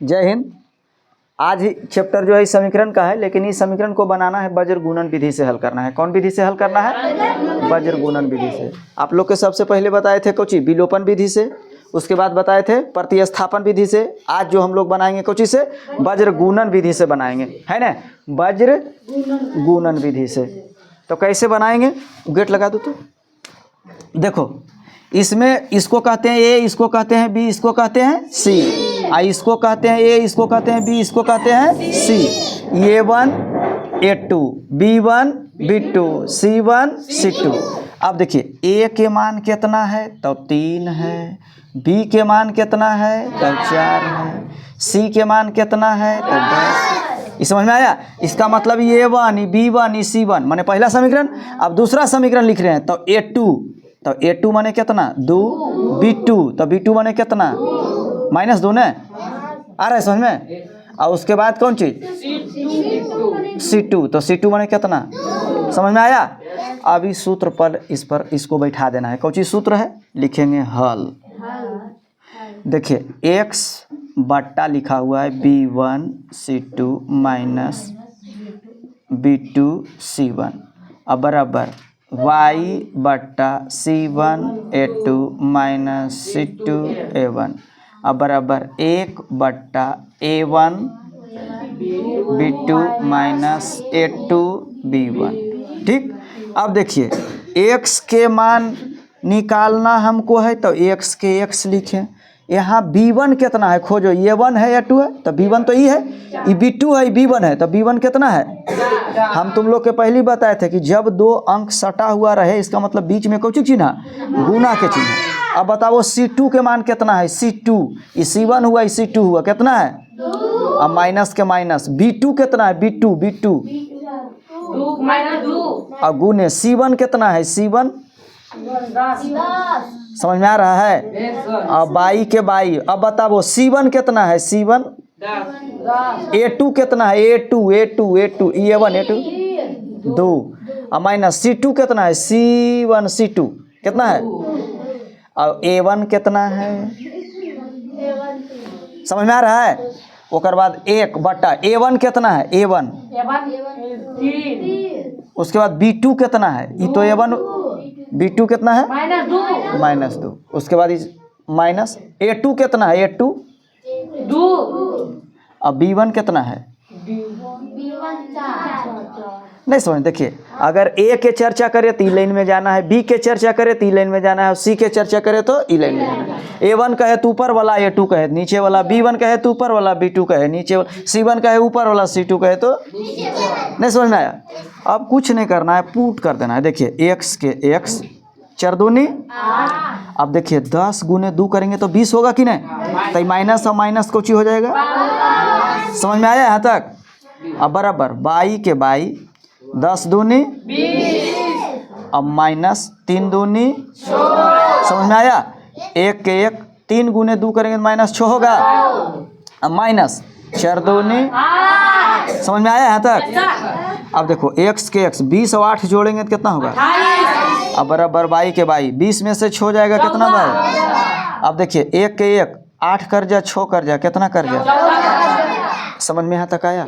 जय हिंद। आज ही चैप्टर जो है इस समीकरण का है, लेकिन इस समीकरण को बनाना है वज्र गुणन विधि से हल करना है। कौन विधि से हल करना है? वज्र गुणन विधि से। आप लोग के सबसे पहले बताए थे कोची विलोपन विधि से, उसके बाद बताए थे प्रतिस्थापन विधि से। आज जो हम लोग बनाएंगे कोची से? वज्र गुणन विधि से बनाएंगे, है ना? वज्र गुणन विधि से। तो कैसे बनाएंगे? गेट लगा दो। तो देखो, इसमें इसको कहते हैं ए, इसको कहते हैं बी, इसको कहते हैं सी। इसको कहते हैं ए, इसको कहते हैं बी, इसको कहते हैं सी। A1 A2, B1 B2, C1 C2। अब देखिए ए के मान कितना है? तो 3 है। बी के मान कितना है? तो 4 है। सी के मान कितना है? तो 10। इस समझ में आया? इसका मतलब A1 B1 C1 माने पहला समीकरण। अब दूसरा समीकरण लिख रहे हैं तो A2, तो A2 माने कितना? 2। B2, तो B2 माने कितना? -2 ना? आ रहा है समझ में? और उसके बाद कौन चीज? C2, तो C2 माने कितना? समझ में आया? अब इस सूत्र पर इसको बैठा देना है। कौन चीज सूत्र है? लिखेंगे हल। देखिए x बट्टा लिखा हुआ है B1 C2 minus B2 C1 अब बराबर y बट्टा C1 A2 minus C2 A1 अब बराबर 1 बट्टा A1 B2 minus A2 B1। ठीक। अब देखिए x के मान निकालना हमको है, तो x के x लिखें। यहाँ B1 कितना है खोजो। A1 है या 2 है? तो B1 तो ये है, ये B2 है, B1 है, तो B1 कितना है? हम तुम लोग के पहले बताए थे कि जब दो अंक सटा हुआ रहे, इसका मतलब बीच में कौन सी चिन्ह है? गुना के चिन्ह। अब बताओ C2 के मान कितना है? C2, ये C1 हुआ, ये C2 हुआ, कितना है? अब माइनस के माइनस। B2 कितना है? B2 अब गुने C1 कितना है? C1 समझ में आ रहा है? अब बाई के बाई। अब बताओ C1 कितना है? C1 A2 कितना है? A2 A1 A2 2। अब माइनस C2 कितना है? C1 C2 कितना है? अब A1 कितना है? समझ में आ रहा है? ओकर बाद 1 बट्टा A1 कितना है? A1 उसके बाद B2 कितना है? ये तो A1 B2 कितना है? -2। उसके बाद माइनस A2 कितना है? A2 2। अब B1 कितना है? नहीं समझ। देखिए अगर A के चर्चा करे तो ई लाइन में जाना है, B के चर्चा करे तो ई लाइन में जाना है, और C के चर्चा करे तो ई लाइन में जाना है। A1 कहे तो ऊपर वाला, A2 कहे नीचे वाला, B1 कहे तो ऊपर वाला, B2 कहे नीचे वाला, C1 कहे ऊपर वाला, C2 कहे तो नहीं। समझ में आया? अब कुछ नहीं करना है, पुट कर देना है। देखिए x के x 4 दूनी। अब देखिए 10 गुने 2 करेंगे तो 20 होगा कि नहीं? तो माइनस और माइनस कुछ हो जाएगा। समझ में आया यहाँ तक? अब बराबर बाई के बाई 10 दूनी 20। अब माइनस 3 दूनी। समझ में आया? 1 के 1 3 गुने 2 करेंगे तो -6 होगा। अब माइनस 4 दूनी। समझ में आया यहाँ तक? अब देखो x के x 20 और 8 जोड़ेंगे तो कितना होगा? अब बराबर बाई के बाई 20 में से 6 जाएगा, कितना भाई? अब देखिए 1 के 1 8 कर जा 6 कर जा, कितना कर जा? समझ में यहाँ तक आया?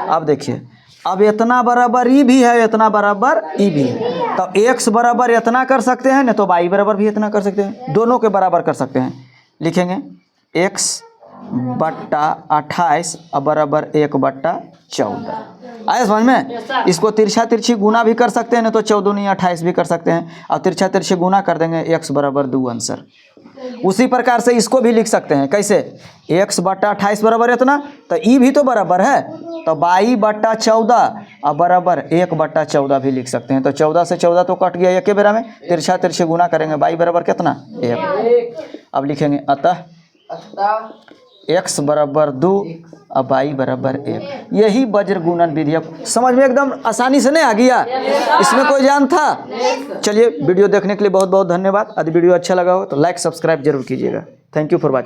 अब देखिए अब इतना बराबर ई भी है, इतना बराबर ई भी है, तो x बराबर इतना कर सकते हैं ना, तो y बराबर भी इतना कर सकते हैं, दोनों के बराबर कर सकते हैं। लिखेंगे x बट्टा 28 अब बराबर 1 बट्टा 14। आया समझ में? इसको तिरछा तिरछी गुना भी कर सकते हैं ना, तो 14 28 भी कर सकते हैं, और तिरछा तिरछी गुना कर देंगे x बराबर 2 आंसर। उसी प्रकार से इसको भी लिख सकते हैं। कैसे? x बट्टा 28 बराबर इतना, तो ई भी तो बराबर है, तो 22 बट्टा 14 अब बराबर 1 बट्टा 14 भी लिख सकते हैं। तो 14 से 14 तो कट गया, एक के बेरा में तिरछा तिरछी गुना करेंगे, 22 बराबर कितना? 1। अब लिखेंगे अतः x बराबर 2 अब y बराबर 1। यही वज्र गुणन विधि। अब समझ में एकदम आसानी से नहीं आ गया? इसमें कोई जान था? चलिए वीडियो देखने के लिए बहुत बहुत धन्यवाद। यदि वीडियो अच्छा लगा हो तो लाइक सब्सक्राइब जरूर कीजिएगा। Thank you for watching.